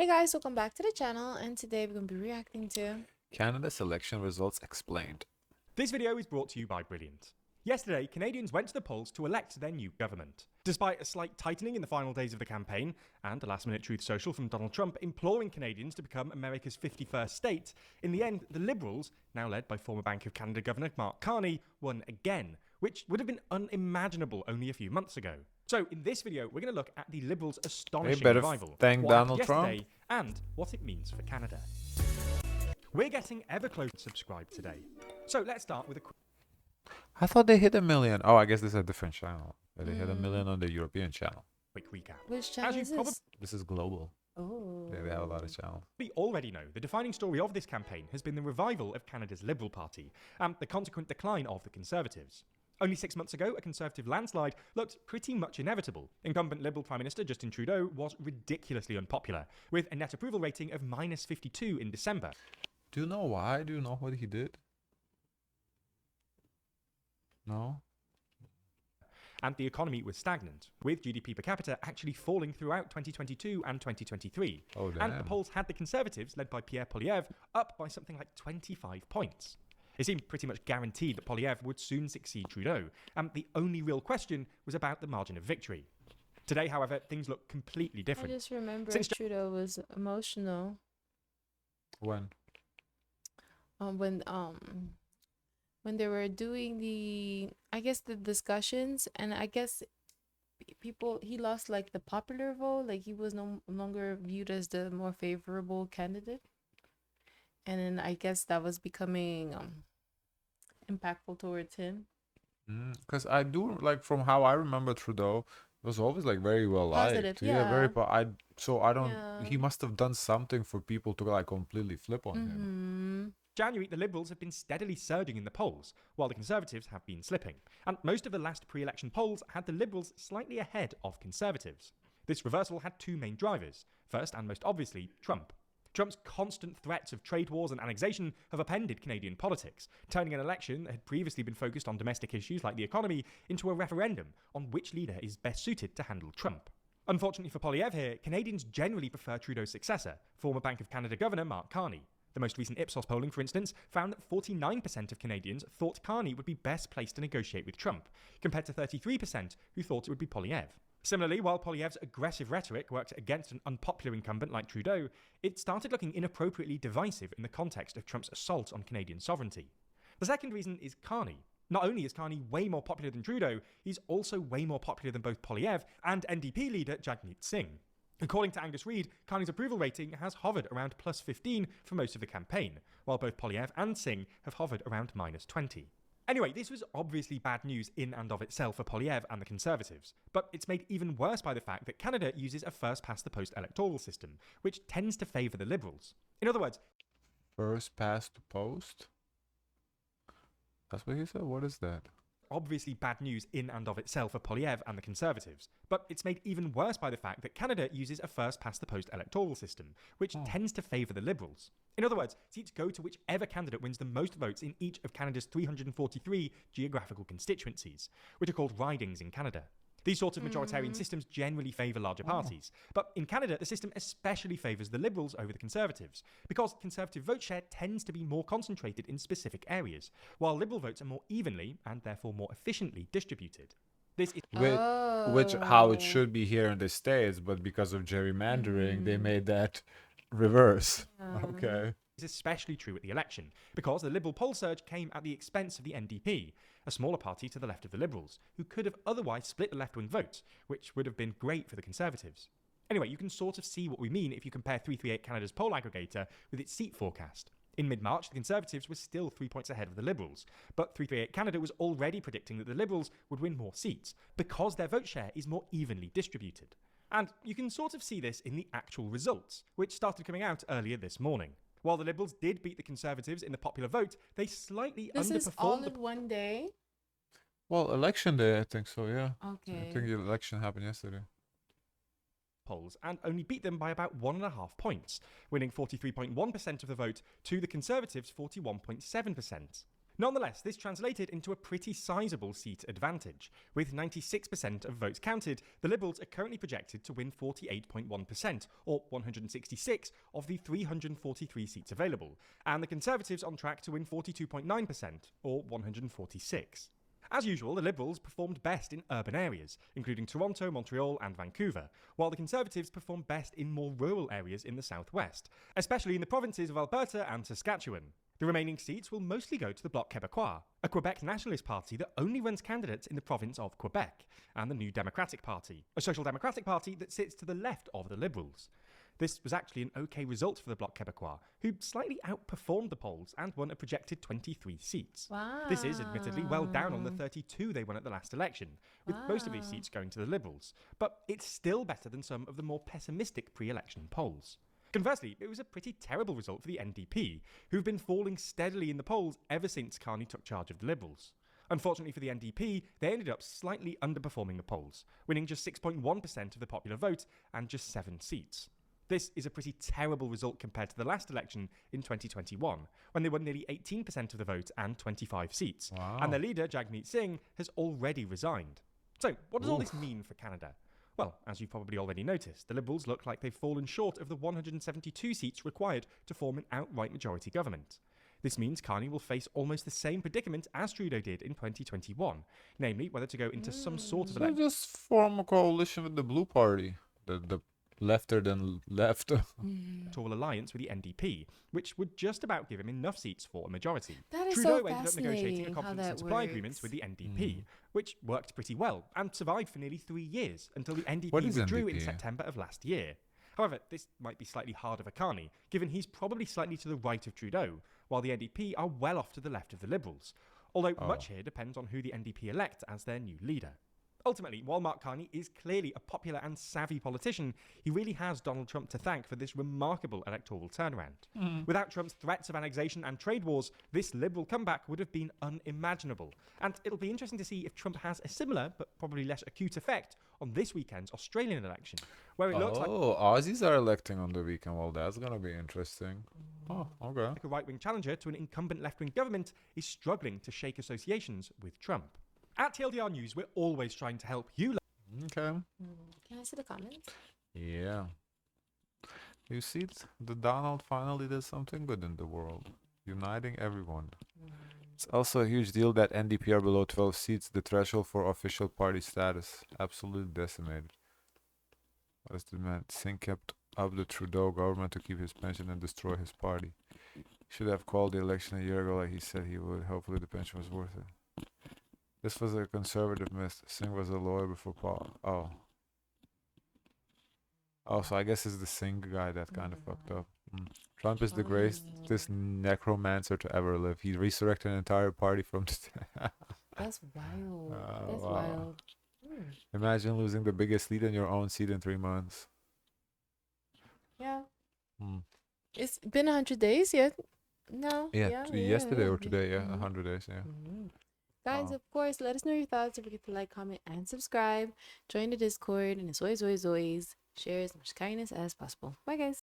Hey guys, welcome back to the channel, and today we're going to be reacting to Canada's election results explained. This video is brought to you by Brilliant. Yesterday, Canadians went to the polls to elect their new government. Despite a slight tightening in the final days of the campaign, and a last-minute truth social from Donald Trump imploring Canadians to become America's 51st state, in the end, the Liberals, now led by former Bank of Canada Governor Mark Carney, won again, which would have been unimaginable only a few months ago. So, in this video, we're going to look at the Liberals' astonishing better revival, thank what happened Donald Trump. yesterday, and what it means for Canada. We're getting ever closer to subscribe today. So let's start with a quick I thought they hit 1 million. Oh, I guess this is a different channel. They hit 1 million on the European channel. recap. which channel As you is probably this? This is global. Oh, They have a lot of channels. already know, the defining story of this campaign has been the revival of Canada's Liberal Party and the consequent decline of the Conservatives. Only 6 months ago, a Conservative landslide looked pretty much inevitable. Incumbent Liberal Prime Minister Justin Trudeau was ridiculously unpopular, with a net approval rating of -52 in December. Do you know why? Do you know what he did? No? And the economy was stagnant, with GDP per capita actually falling throughout 2022 and 2023. Oh, damn. And the polls had the Conservatives, led by Pierre Poilievre, up by something like 25 points. It seemed pretty much guaranteed that Poilievre would soon succeed Trudeau, and the only real question was about the margin of victory. Today, however, things look completely I different. just remember Since- Trudeau was emotional When? when they were doing the discussions, and I guess he lost like the popular vote, like he was no longer viewed as the more favorable candidate, and then I guess that was becoming impactful towards him. Because I do, like, from how I remember Trudeau, it was always, like, very well liked. Positive, Yeah, very yeah. I don't... Yeah. He must have done something for people to, like, completely flip on him. January, the Liberals have been steadily surging in the polls, while the Conservatives have been slipping. And most of the last pre-election polls had the Liberals slightly ahead of Conservatives. This reversal had two main drivers. First, and most obviously, Trump. Trump's constant threats of trade wars and annexation have upended Canadian politics, turning an election that had previously been focused on domestic issues like the economy into a referendum on which leader is best suited to handle Trump. Unfortunately for Poilievre here, Canadians generally prefer Trudeau's successor, former Bank of Canada Governor Mark Carney. The most recent Ipsos polling, for instance, found that 49% of Canadians thought Carney would be best placed to negotiate with Trump, compared to 33% who thought it would be Poilievre. Similarly, while Poilievre's aggressive rhetoric worked against an unpopular incumbent like Trudeau, it started looking inappropriately divisive in the context of Trump's assault on Canadian sovereignty. The second reason is Carney. Not only is Carney way more popular than Trudeau, he's also way more popular than both Poilievre and NDP leader Jagmeet Singh. According to Angus Reid, Carney's approval rating has hovered around +15 for most of the campaign, while both Poilievre and Singh have hovered around -20. Anyway, this was obviously bad news in and of itself for Poilievre and the Conservatives, but it's made even worse by the fact that Canada uses a first-past-the-post electoral system, which tends to favour the Liberals. In other words, First past the post? That's what he said? What is that? obviously bad news in and of itself for Poilievre and the Conservatives, but it's made even worse by the fact that Canada uses a first-past-the-post electoral system, which tends to favour the Liberals. In other words, seats go to whichever candidate wins the most votes in each of Canada's 343 geographical constituencies, which are called ridings in Canada. These sorts of majoritarian systems generally favour larger parties, but in Canada, the system especially favours the Liberals over the Conservatives, because Conservative vote share tends to be more concentrated in specific areas, while Liberal votes are more evenly, and therefore more efficiently, distributed. This is Which how it should be here in the States, but because of gerrymandering, they made that reverse. Okay. especially true at the election, because the Liberal poll surge came at the expense of the NDP, a smaller party to the left of the Liberals, who could have otherwise split the left-wing vote, which would have been great for the Conservatives. Anyway, you can sort of see what we mean if you compare 338 Canada's poll aggregator with its seat forecast. In mid-March, the Conservatives were still 3 points ahead of the Liberals, but 338 Canada was already predicting that the Liberals would win more seats, because their vote share is more evenly distributed. And you can sort of see this in the actual results, which started coming out earlier this morning. While the Liberals did beat the Conservatives in the popular vote, they slightly This is all underperformed in one day. Well, election day, I think so, yeah. Okay. I think the election happened yesterday. polls and only beat them by about 1.5 points, winning 43.1% of the vote to the Conservatives' 41.7%. Nonetheless, this translated into a pretty sizable seat advantage. With 96% of votes counted, the Liberals are currently projected to win 48.1%, or 166 of the 343 seats available, and the Conservatives on track to win 42.9%, or 146. As usual, the Liberals performed best in urban areas, including Toronto, Montreal, and Vancouver, while the Conservatives performed best in more rural areas in the southwest, especially in the provinces of Alberta and Saskatchewan. The remaining seats will mostly go to the Bloc Québécois, a Quebec nationalist party that only runs candidates in the province of Quebec, and the New Democratic Party, a social democratic party that sits to the left of the Liberals. This was actually an okay result for the Bloc Québécois, who slightly outperformed the polls and won a projected 23 seats. Wow. This is admittedly well down on the 32 they won at the last election, with most of these seats going to the Liberals, but it's still better than some of the more pessimistic pre-election polls. Conversely, it was a pretty terrible result for the NDP, who've been falling steadily in the polls ever since Carney took charge of the Liberals. Unfortunately for the NDP, they ended up slightly underperforming the polls, winning just 6.1% of the popular vote and just 7 seats. This is a pretty terrible result compared to the last election in 2021, when they won nearly 18% of the vote and 25 seats. Wow. And their leader, Jagmeet Singh, has already resigned. So, what does all this mean for Canada? Well, as you've probably already noticed, the Liberals look like they've fallen short of the 172 seats required to form an outright majority government. This means Carney will face almost the same predicament as Trudeau did in 2021, namely whether to go into some sort of So just form a coalition with the Blue Party, the lefter than left. electoral alliance with the NDP, which would just about give him enough seats for a majority. That is Trudeau so ended up negotiating a fascinating how confidence and that supply works. agreement with the NDP, which worked pretty well and survived for nearly 3 years until the NDP What is withdrew in NDP? September of last year. However, this might be slightly harder for Carney, given he's probably slightly to the right of Trudeau, while the NDP are well off to the left of the Liberals, although much here depends on who the NDP elect as their new leader. Ultimately, while Mark Carney is clearly a popular and savvy politician, he really has Donald Trump to thank for this remarkable electoral turnaround. Without Trump's threats of annexation and trade wars, this Liberal comeback would have been unimaginable. And it'll be interesting to see if Trump has a similar, but probably less acute effect on this weekend's Australian election, where it looks like Aussies are electing on the weekend. Well, that's gonna be interesting. Oh, okay. a right-wing challenger to an incumbent left-wing government is struggling to shake associations with Trump. At TLDR News, we're always trying to help you. Okay. Can I see the comments? Yeah. You see, the Donald finally did something good in the world, uniting everyone. It's also a huge deal that NDP are below 12 seats, the threshold for official party status. Absolutely decimated. As the man Singh kept up the Trudeau government to keep his pension and destroy his party. He should have called the election a year ago like he said he would. Hopefully the pension was worth it. This was a conservative myth. Singh was a lawyer before Paul. Oh, so I guess it's the Singh guy that kind of fucked up. Trump is the greatest necromancer to ever live. He resurrected an entire party from the That's wild. That's wow. wild. Imagine losing the biggest lead in your own seat in 3 months. Yeah. Hmm. It's been 100 days yet? No. Yeah, yesterday or today, yeah, Mhm. 100 days, yeah. Guys, Wow. of course, let us know your thoughts. Don't forget to like, comment, and subscribe. Join the Discord. And as always, share as much kindness as possible. Bye, guys.